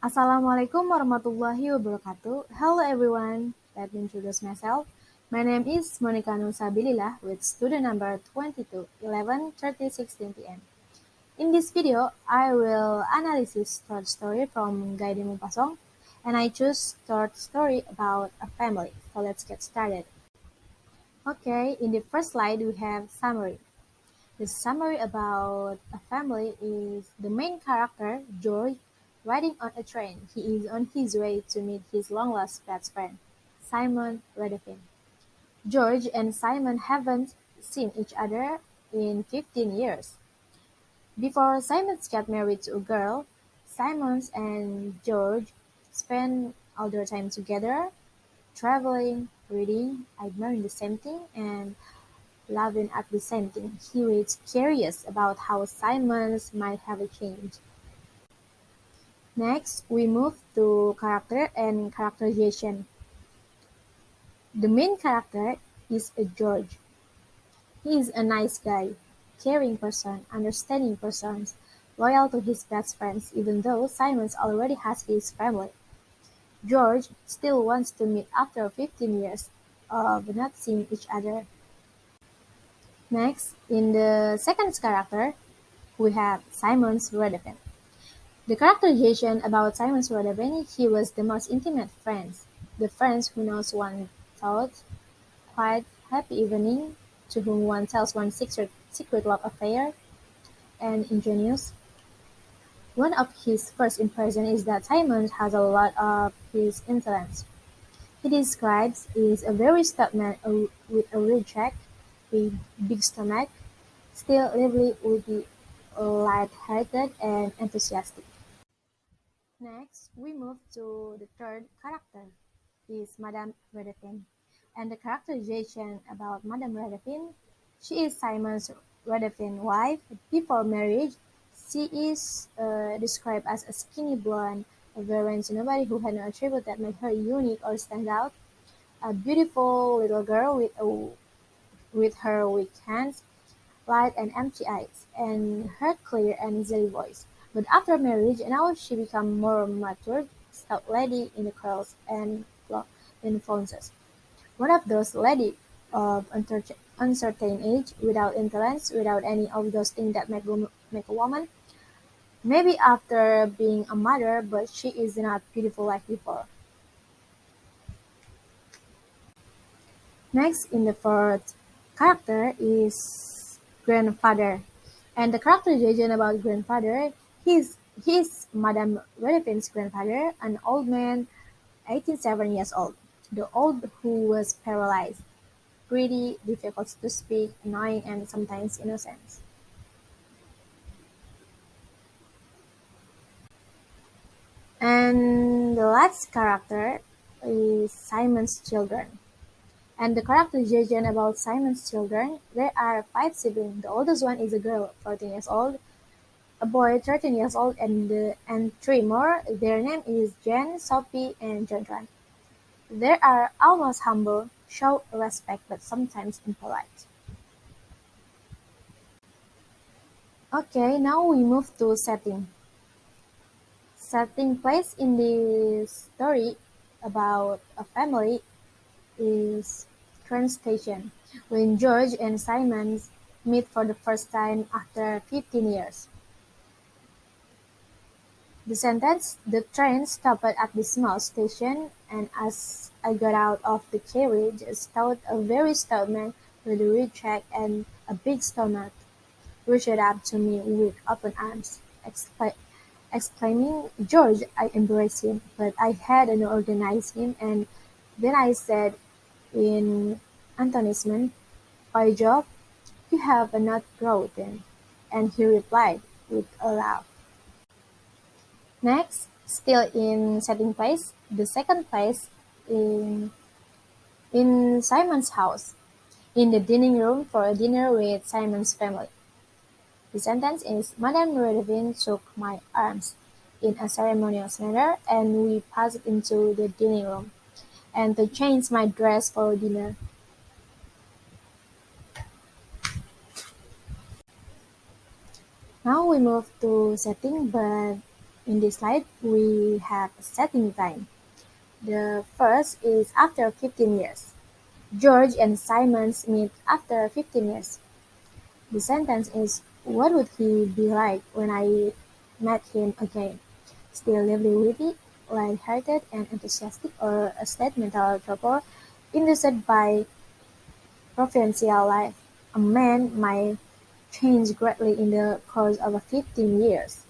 Assalamualaikum warahmatullahi wabarakatuh. Hello everyone. Let me introduce myself. My name is Monica Nursabilillah with student number 22 11 30 16 p.m. In this video, I will analysis short story from Guide Maupassnat, and I choose short story about a family. So let's get started. Okay, in the first slide we have summary. The summary about a family is the main character, George, riding on a train. He is on his way to meet his long-lost best friend, Simon Redfin. George and Simon haven't seen each other in 15 years. Before Simon got married to a girl, Simon and George spend all their time together, traveling, reading, admiring the same thing, and laughing at the same thing. He was curious about how Simons might have changed. Next, we move to character and characterization. The main character is a George. He is a nice guy, caring person, understanding person, loyal to his best friends even though Simons already has his family. George still wants to meet after 15 years of not seeing each other. Next, in the second character, we have Simon's Redfin. The characterization about Simon's Redfin, he was the most intimate friends, the friends who knows one thought, quiet, happy evening, to whom one tells one secret love affair, and ingenious. One of his first impressions is that Simon has a lot of his intellect. He describes is a very stout man with a red cheek, a big stomach, still lively, witty, light-hearted, and enthusiastic. Next, we move to the third character, is Madame Redfin. And the characterization about Madame Redfin, she is Simon's Redfin's wife. Before marriage, she is described as a skinny blonde, a very nobody who had no attribute that made her unique or stand out, a beautiful little girl with her weak hands, light and empty eyes, and her clear and easy voice. But after marriage, now she became more mature, stout lady in the curls and influences. One of those lady of uncertain age, without intellect, without any of those things that make a woman. Maybe after being a mother, but she is not beautiful like before. Next, in the fourth character is grandfather. And the characterization about grandfather, he's Madame Redfin's grandfather, an old man, 87 years old. The old who was paralyzed, greedy, difficult to speak, annoying, and sometimes innocent. And the last character is Simon's children. And the characterization about Simon's children, there are five siblings. The oldest one is a girl, 14 years old, a boy, 13 years old, and three more. Their name is Jen, Sophie, and Jonathan. They are almost humble, show respect, but sometimes impolite. Okay, now we move to setting. Setting place in this story about a family is train station, when George and Simon meet for the first time after 15 years. The train stopped at the small station, and as I got out of the carriage, a very stout man with a red cheek and a big stomach reached up to me with open arms, exclaiming, "George!" I embraced him, but I hadn't organized him, and then I said in astonishment, "By Jove, you have not grown," and he replied with a laugh. Next, still in setting place, the second place in Simon's house, in the dining room for a dinner with Simon's family. The sentence is, Madame Redvin took my arms in a ceremonious manner, and we passed into the dining room, and to change my dress for dinner. Now we move to setting, but In this slide, we have a setting time. The first is after 15 years. George and Simons meet after 15 years. The sentence is, what would he be like when I met him again? Still lively witty, light-hearted and enthusiastic, or a sentimental trouble induced by provincial life? A man might change greatly in the course of 15 years.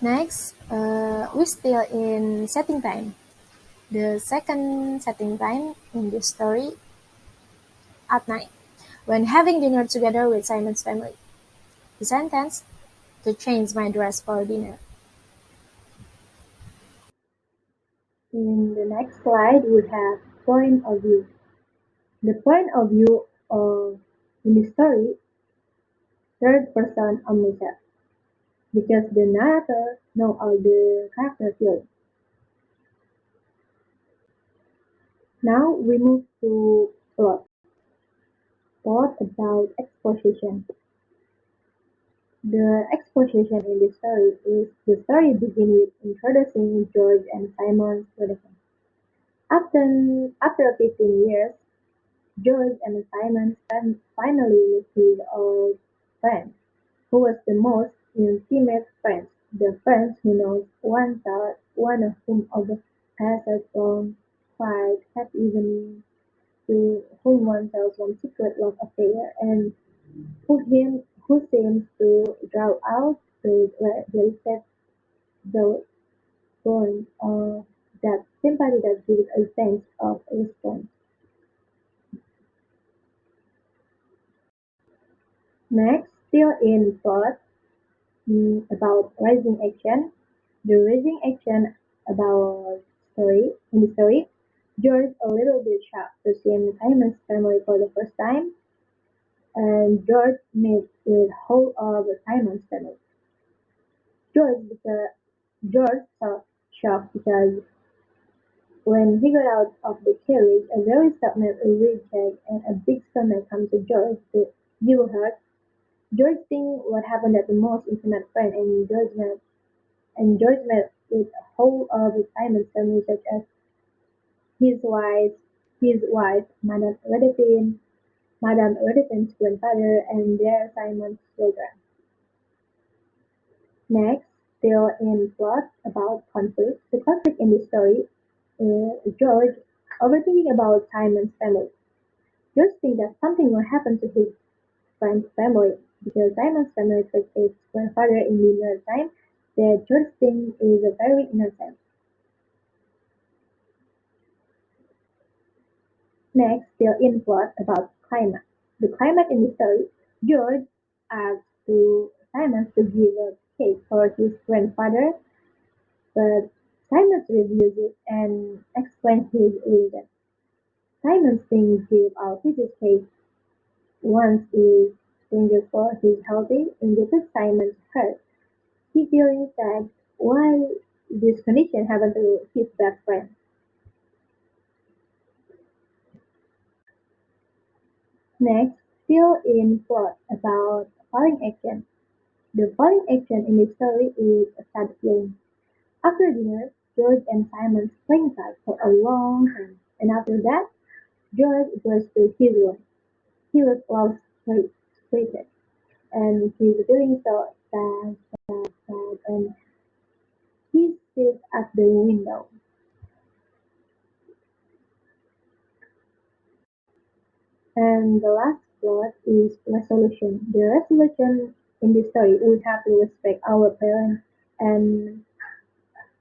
Next, we still in setting time. The second setting time in this story at night, when having dinner together with Simon's family. The sentence, to change my dress for dinner. In the next slide, we have point of view. The point of view of in the story, third person omniscient, because the narrator know all the character feelings. Now we move to plot. Plot about exposition. The exposition in this story is the story begins with introducing George and Simon's relation. After 15 years, George and Simon finally meet his old friend, who was the most intimate friend, the friend who knows one of whom over passes from quiet happy evening to whom one tells one secret love affair, and who seems to draw out the delicate the bond of that sympathy that gives a sense of response. Next, still in plot, about rising action. The rising action about story in the story, George a little bit shocked to see Simon's family for the first time, and George meets with whole of Simon's family. Because George so shocked because when he got out of the carriage, a very stout man, a red tag, and a big stomach come to George to give a hug. George think what happened at the most intimate friend, and George met with a whole of Simon's family, such as his wife, Madame Redepin's grandfather, and their Simon's children. Next, still in plot about conflict. The conflict in this story is George overthinking about Simon's family. George thinks that something will happen to his friend's family because Simon's family took his grandfather in the time that George thinks is a very innocent. Next, still in plot about climate. The climate in the story, George asks to Simon to give a cake for his grandfather, but Simon refuses and explains his reason. Simon thinks give out his cake once is dangerous for his health, and this is Simon's hurt. He feeling sad why this condition happened to his best friend. Next, still in plot about falling action. The falling action in this story is a sad feeling. After dinner, George and Simon playing cards for a long time, and after that, George goes to his room. He was lost spirited, and he's feeling so sad, and he sits at the window. And the last plot is resolution. The resolution in this story, we have to respect our parents and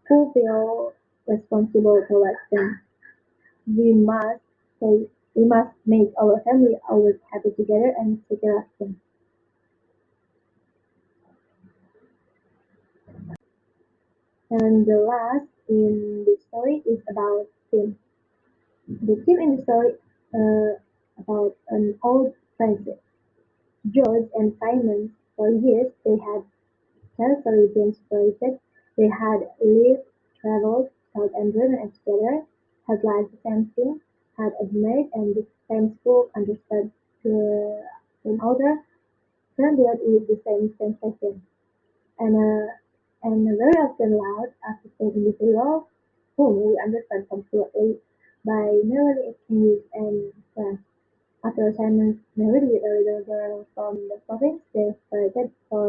fulfill responsible towards them. We must we must make our family always happy together and take care of them. And the last in the story is about team. The team in the story about an old friendship. George and Simon, for years they had carefully been separated. They had lived, traveled, taught and driven together, had liked the same thing, had admired and the same school, understood the same author, trembled with the same sensation. and very often loud, artistic individual whom we understand completely by merely exchanges and friends. After assignments, married with a little girl from the province, they separated for